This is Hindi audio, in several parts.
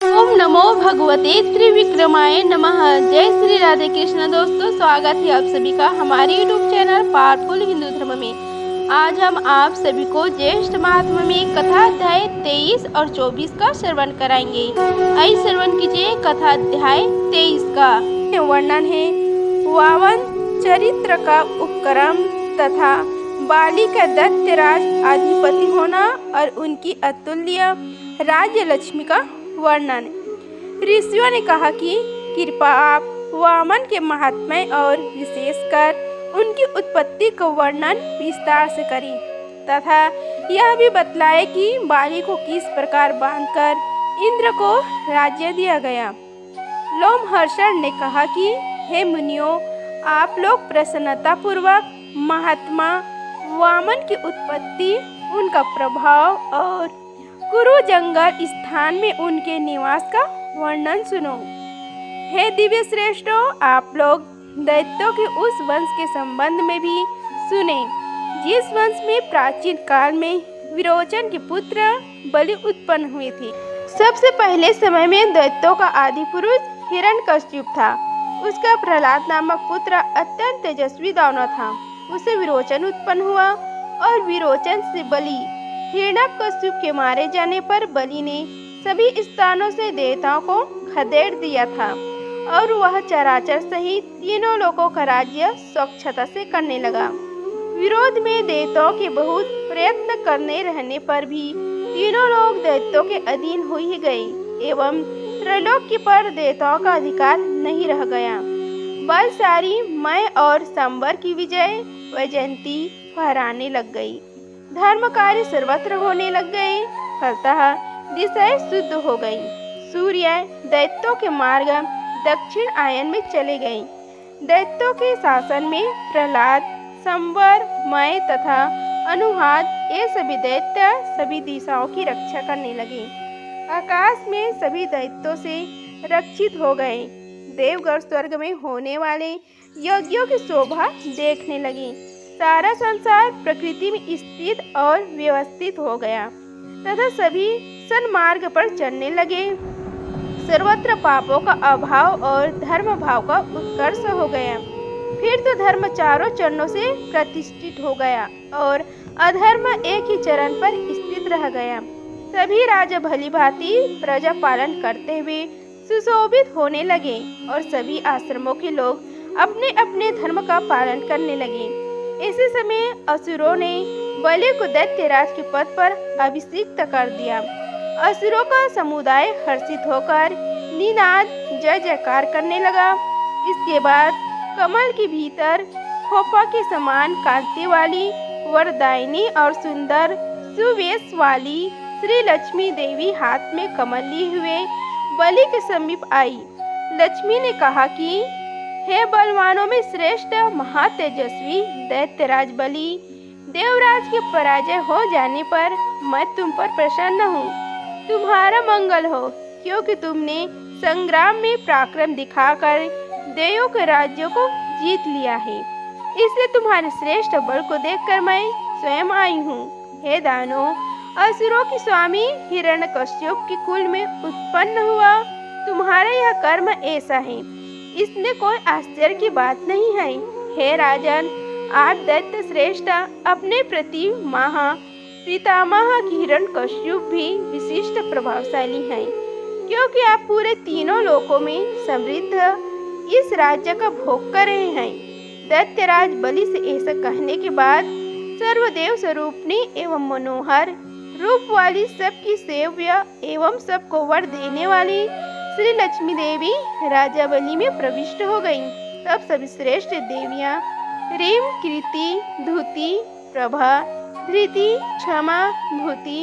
ओम नमो भगवते त्रिविक्रमाय नमः। जय श्री राधे कृष्ण। दोस्तों, स्वागत है आप सभी का हमारे यूट्यूब चैनल पावरफुल हिंदू धर्म में। आज हम आप सभी को ज्येष्ठ महात्मा में कथा अध्याय 23 और 24 का श्रवण कराएंगे। आइए श्रवण कीजिए कथा अध्याय 23 का। वर्णन है वामन चरित्र का उपक्रम तथा बाली का दैत्यराज अधिपति होना और उनकी अतुल्य राज्य लक्ष्मी का वर्णन। ऋषियों ने कहा कि कृपया आप वामन के महात्म्य और विशेषकर उनकी उत्पत्ति का वर्णन विस्तार से करें तथा यह भी बतलाए कि बाली को किस प्रकार बांधकर इंद्र को राज्य दिया गया। लोमहर्षण ने कहा कि हे मुनियों, आप लोग प्रसन्नता पूर्वक महात्मा वामन की उत्पत्ति, उनका प्रभाव और कुरु जंगल स्थान में उनके निवास का वर्णन सुनो। हे दिव्य श्रेष्ठों, आप लोग दैत्यों के उस वंश के संबंध में भी सुने जिस वंश में प्राचीन काल में विरोचन के पुत्र बलि उत्पन्न हुए थे। सबसे पहले समय में दैत्यों का आदि पुरुष हिरण्यकश्यप था। उसका प्रहलाद नामक पुत्र अत्यंत तेजस्वी दानव था। उसे विरोचन उत्पन्न हुआ और विरोचन से बलि। हिरण्यकश्यप के मारे जाने पर बलि ने सभी स्थानों से देवताओं को खदेड़ दिया था और वह चराचर सहित तीनों लोकों का राज्य स्वच्छता से करने लगा। विरोध में देवताओं के बहुत प्रयत्न करने रहने पर भी तीनों लोग दैत्यों के अधीन हो ही गए एवं त्रैलोक्य पर देवताओं का अधिकार नहीं रह गया। बलशाली मय और सांबर की विजय वैजयंती फहराने लग गई। धर्म कार्य सर्वत्र होने लग गए। फलतः दिशाएं शुद्ध हो गई। सूर्य दैत्यों के मार्ग दक्षिण आयन में चले गए। दैत्यों के शासन में प्रहलाद, सांबर, मय तथा अनुहाद ये सभी दैत्य सभी दिशाओं की रक्षा करने लगे। आकाश में सभी दैत्यों से रक्षित हो गए। देवगण स्वर्ग में होने वाले यज्ञों की शोभा देखने लगे। सारा संसार प्रकृति में स्थित और व्यवस्थित हो गया तथा सभी सन्मार्ग पर चलने लगे। सर्वत्र पापों का अभाव और धर्म भाव का उत्कर्ष हो गया। फिर तो धर्म चारों चरणों से प्रतिष्ठित हो गया और अधर्म एक ही चरण पर स्थित रह गया। सभी राजा भली भांति प्रजा पालन करते हुए सुशोभित होने लगे और सभी आश्रमों के लोग अपने अपने धर्म का पालन करने लगे। इसी समय असुरों ने बलि को दैत्यराज के पद पर अभिषिक्त कर दिया। असुरों का समुदाय हर्षित होकर निनाद जय जयकार करने लगा। इसके बाद कमल के भीतर खोपा के समान कांति वाली वरदायिनी और सुंदर सुवेश वाली श्री लक्ष्मी देवी हाथ में कमल लिए हुए बलि के समीप आई। लक्ष्मी ने कहा कि हे बलवानों में श्रेष्ठ महातेजस्वी दैत्यराज बलि, देवराज के पराजय हो जाने पर मैं तुम पर प्रसन्न हूँ। तुम्हारा मंगल हो, क्योंकि तुमने संग्राम में पराक्रम दिखाकर देवों के राज्यों को जीत लिया है। इसलिए तुम्हारे श्रेष्ठ बल को देखकर मैं स्वयं आई हूँ। हे दानव, असुरों की स्वामी हिरण्यकश्यप के कुल में उत्पन्न हुआ तुम्हारा यह कर्म ऐसा है, इसमें कोई आश्चर्य की बात नहीं है। हे राजन, आप दैत्य श्रेष्ठ अपने प्रति पितामह हिरण्यकश्यप भी विशिष्ट प्रभावशाली हैं, क्योंकि आप पूरे तीनों लोकों में समृद्ध इस राज्य का भोग कर रहे हैं। दैत्यराज बलि से ऐसा कहने के बाद सर्वदेव स्वरूपनी एवं मनोहर रूप वाली सबकी सेव्य एवं सबको वर देने वाली श्री लक्ष्मी देवी राजा बलि में प्रविष्ट हो गई। तब सभी श्रेष्ठ देवियां रीम, कृति, धूति, प्रभा, धृति, क्षमा, भूति,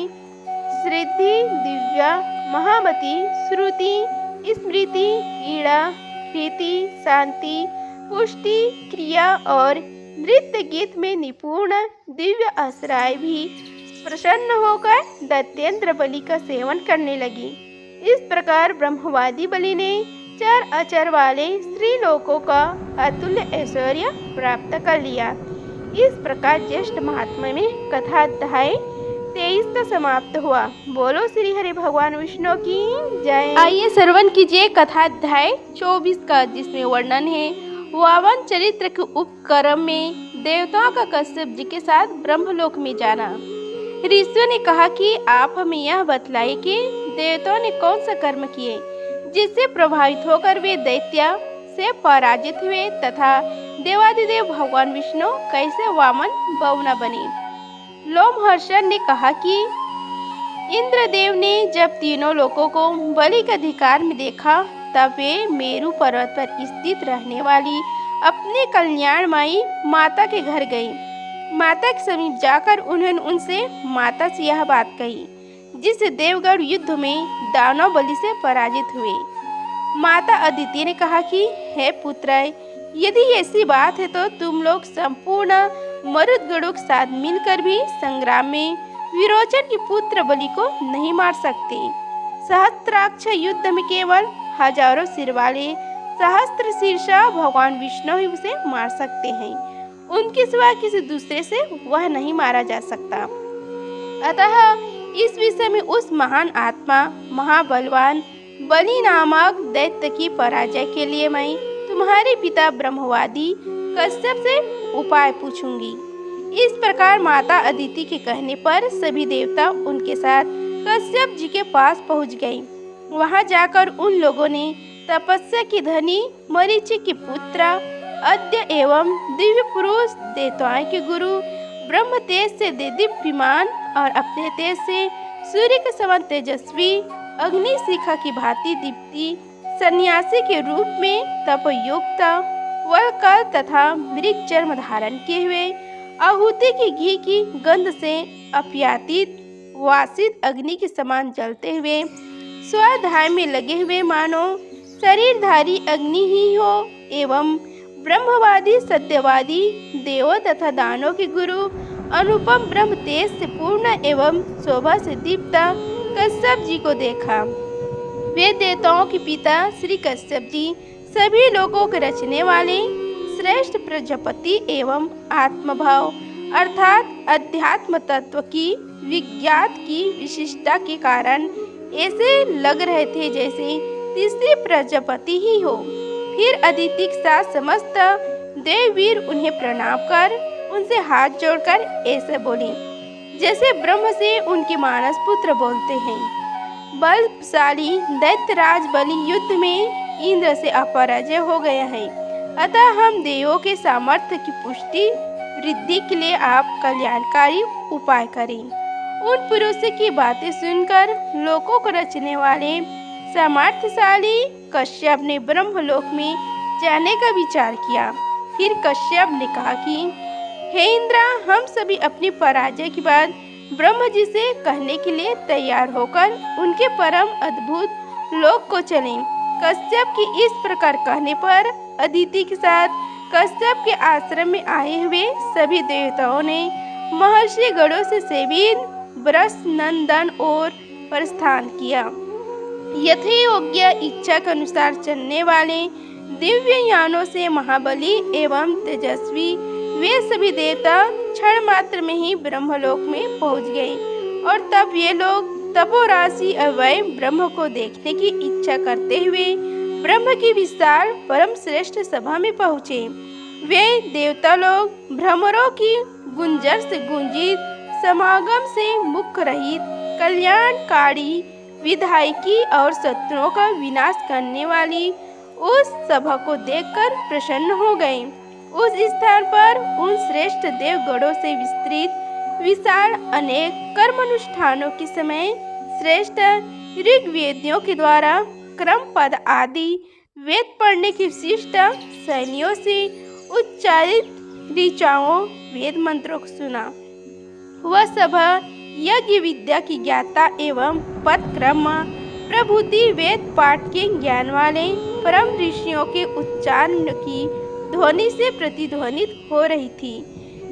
श्रीद्धि, दिव्या, महामती, श्रुति, स्मृति, ईड़ा, प्रीति, शांति, पुष्टि, क्रिया और नृत्य गीत में निपुण दिव्य असराय भी प्रसन्न होकर दैत्येंद्र बलि का सेवन करने लगी। इस प्रकार ब्रह्मवादी बलि ने चार अचर वाले स्त्रीलोकों का अतुल्य ऐश्वर्य प्राप्त कर लिया। इस प्रकार ज्येष्ठ महात्मा में कथा अध्याय 23 का समाप्त हुआ। बोलो श्री हरि भगवान विष्णु की जय। आइए श्रवण कीजिए कथा अध्याय 24 का, जिसमें वर्णन है वामन चरित्र के उपक्रम में देवताओं का कश्यप जी के साथ ब्रह्मलोक में जाना। ऋषियों ने कहा कि आप हमें यह बतलाइए कि देवताओं ने कौन सा कर्म किए जिससे प्रभावित होकर वे दैत्य से पराजित हुए, तथा देवादिदेव भगवान विष्णु कैसे वामन बौना बने। लोमहर्षण ने कहा कि इंद्रदेव ने जब तीनों लोगों को बलि के अधिकार में देखा, तब वे मेरु पर्वत पर स्थित रहने वाली अपने कल्याणमयी माता के घर गई। माता के समीप जाकर उन्होंने उनसे माता से यह बात कही, जिससे देवगण युद्ध में दानव बलि से पराजित हुए। माता अदिति ने कहा कि हे पुत्र, यदि ऐसी बात है तो तुम लोग संपूर्ण मरुदगणों के साथ मिलकर भी संग्राम में विरोचन के पुत्र बलि को नहीं मार सकते। सहस्त्राक्ष युद्ध में केवल हजारों सिर वाले सहस्त्र शीर्षा भगवान विष्णु ही उसे मार सकते हैं। उनके सिवा किसी दूसरे से वह नहीं मारा जा सकता। अतः इस विषय में उस महान आत्मा महाबलवान बलि नामक दैत्य की पराजय के लिए मैं तुम्हारे पिता ब्रह्मवादी कश्यप से उपाय पूछूंगी। इस प्रकार माता अदिति के कहने पर सभी देवता उनके साथ कश्यप जी के पास पहुंच गए। वहां जाकर उन लोगों ने तपस्या की धनी मरीचि के पुत्र अद्य एवं दिव्य पुरुष देवताओं के गुरु ब्रह्म तेज से दीप्यमान और अपने तेज से सूर्य के समान तेजस्वी अग्नि शिखा की भांति दीप्ति सन्यासी के रूप में तपयुक्त वलकल तथा मृग चर्म धारण किए हुए आहुति की घी की गंध से अप्यातीत वासित अग्नि के समान जलते हुए स्वाध्याय में लगे हुए मानो शरीरधारी अग्नि ही हो, एवं ब्रह्मवादी सत्यवादी देवों तथा दानों के गुरु अनुपम ब्रह्म तेज से पूर्ण एवं शोभा से दीप्त कश्यप जी को देखा। वे देवताओं के पिता श्री कश्यप जी सभी लोगों के रचने वाले श्रेष्ठ प्रजापति एवं आत्मभाव अर्थात अध्यात्म तत्व की विज्ञात की विशिष्टता के कारण ऐसे लग रहे थे जैसे तीसरी प्रजापति ही हो। फिर अदिति के साथ समस्त देववीर उन्हें प्रणाम कर उनसे हाथ जोड़कर ऐसे बोले जैसे ब्रह्म से उनके मानस पुत्र बोलते हैं। बलशाली दैत्यराज बलि युद्ध में इंद्र से अपराजय हो गया है, अतः हम देवों के सामर्थ्य की पुष्टि वृद्धि के लिए आप कल्याणकारी उपाय करें। उन पुरुषों की बातें सुनकर लोकों को रचने वाले सामर्थ्यशाली कश्यप ने ब्रह्मलोक में जाने का विचार किया। फिर कश्यप ने कहा कि हे इंद्र, हम सभी अपनी पराजय के बाद ब्रह्म जी से कहने के लिए तैयार होकर उनके परम अद्भुत लोक को चलें। कश्यप की इस प्रकार कहने पर अदिति के साथ कश्यप के आश्रम में आए हुए सभी देवताओं ने महर्षि गणों से सेवित ब्रस नंदन और प्रस्थान किया। यथोयोग्य इच्छा के अनुसार चलने वाले दिव्य यानों से महाबली एवं तेजस्वी वे सभी देवता क्षण मात्र में ही ब्रह्मलोक में पहुंच गए, और तब ये लोग तपोराशि अवय ब्रह्म को देखने की इच्छा करते हुए ब्रह्म की विशाल परम श्रेष्ठ सभा में पहुँचे। वे देवता लोग भ्रमरों की गुंजर से गुंजित समागम से मुख रहित कल्याणकारी विधायकी और शत्रुओं का विनाश करने वाली उस सभा को देखकर प्रसन्न हो गए। उस स्थान पर उन श्रेष्ठ देवगणों से विस्तृत विशाल अनेक कर्मानुष्ठानों के समय श्रेष्ठ ऋग्वेदियों के द्वारा क्रम पद आदि वेद पढ़ने की विशिष्ट शैलियों से उच्चारित ऋचाओं वेद मंत्रों को सुना। वह सभा यज्ञ विद्या की ज्ञाता एवं पद क्रम प्रभुति वेद पाठ के ज्ञान वाले परम ऋषियों के उच्चारण की ध्वनि से प्रतिध्वनित हो रही थी।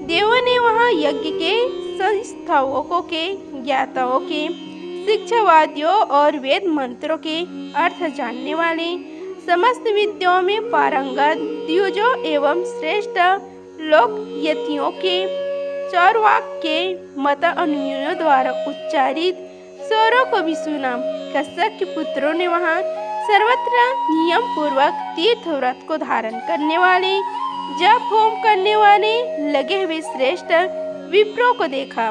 देवों ने वहां यज्ञ के संस्थापकों के ज्ञाताओं के शिक्षावादियों और वेद मंत्रों के अर्थ जानने वाले समस्त विद्याओं में पारंगत द्विजों एवं श्रेष्ठ लोक यतियों के चौरवाक के मत अनुयायियों द्वारा उच्चारित स्वरों को भी सुना। कश्यप के पुत्रों ने वहां सर्वत्र नियम पूर्वक तीर्थ व्रत को धारण करने वाले, जप होम करने वाले लगे हुए श्रेष्ठ विप्रों को देखा।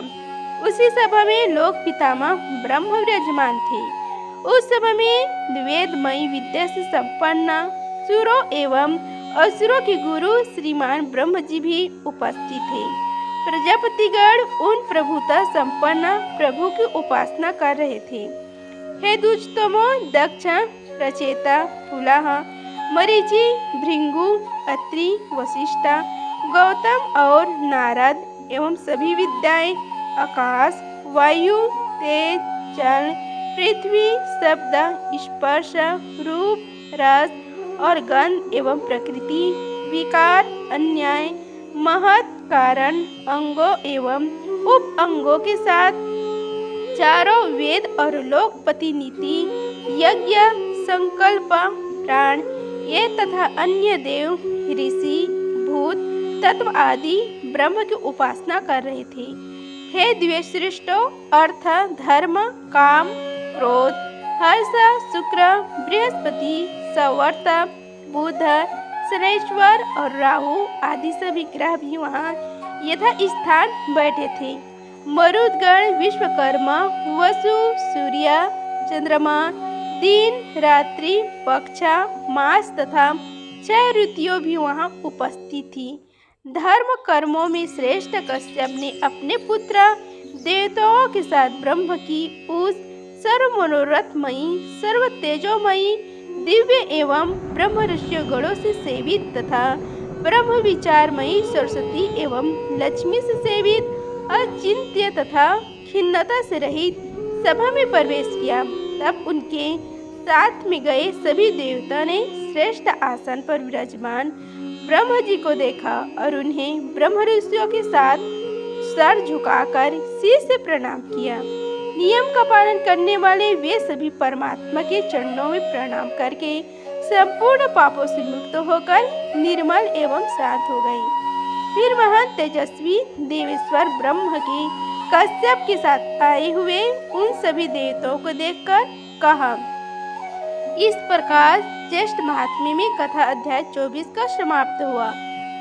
उसी सभा में लोक पितामह ब्रह्म विराजमान थे। उस सभा में वेदमयी विद्या से संपन्न सुरों एवं असुरों के गुरु श्रीमान ब्रह्म जी भी उपस्थित थे। प्रजापतिगण उन प्रभुता संपन्न प्रभु की उपासना कर रहे थे। हे दुष्टमो दक्ष, रचेता, पुलह, मरीचि, भृंगु, अत्रि, वशिष्ठ, गौतम और नारद एवं सभी विद्याएं, आकाश, वायु, तेज, जल, पृथ्वी, शब्द, स्पर्श, रूप, रस और गंध एवं प्रकृति, विकार, अन्याय, महत्, कारण, अंगों एवं उप अंगों के साथ चारों वेद और लोकपति नीति, यज्ञ, संकल्प, प्राण, ये तथा अन्य देव, ऋषि, भूत, तत्व आदि ब्रह्म की उपासना कर रहे थे। हे द्विश्रेष्ठों, अर्थ, धर्म, काम, क्रोध, हर्ष, शुक्र, बृहस्पति, सवर्त, बुध, शनैश्वर और राहु आदि सभी ग्रह भी वहाँ यथा स्थान बैठे थे। मरुदगण, विश्वकर्मा, वसु, सूर्य, चंद्रमा, दिन, रात्रि, पक्ष, मास तथा 6 ऋतुएं भी वहाँ उपस्थित थी। धर्म कर्मों में श्रेष्ठ कश्यप ने अपने पुत्र देवताओं के साथ ब्रह्म की उस सर्व मनोरथमयी, सर्व तेजोमयी, दिव्य एवं ब्रह्म ऋषि गणों से सेवित तथा ब्रह्म विचारमयी सरस्वती एवं लक्ष्मी से सेवित अचिंत्य तथा खिन्नता से रहित सभा में प्रवेश किया। तब उनके साथ में गए सभी देवता ने श्रेष्ठ आसन पर विराजमान ब्रह्म जी को देखा और उन्हें ब्रह्म ऋषियों के साथ सर झुकाकर सिर से प्रणाम किया। नियम का पालन करने वाले वे सभी परमात्मा के चरणों में प्रणाम करके संपूर्ण पापों से मुक्त होकर निर्मल एवं शांत हो गए। फिर महान तेजस्वी देवेश्वर ब्रह्म के कश्यप के साथ आए हुए उन सभी देवताओं को देखकर कहा। इस प्रकार ज्येष्ठ महात्म्य में कथा अध्याय 24 का समाप्त हुआ।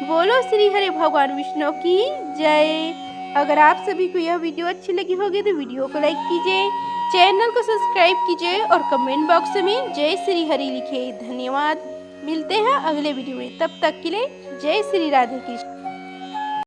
बोलो श्री हरि भगवान विष्णु की जय। अगर आप सभी को यह वीडियो अच्छी लगी होगी तो वीडियो को लाइक कीजिए, चैनल को सब्सक्राइब कीजिए और कमेंट बॉक्स में जय श्री हरि लिखिए। धन्यवाद। मिलते हैं अगले वीडियो में, तब तक के लिए जय श्री राधे कृष्ण।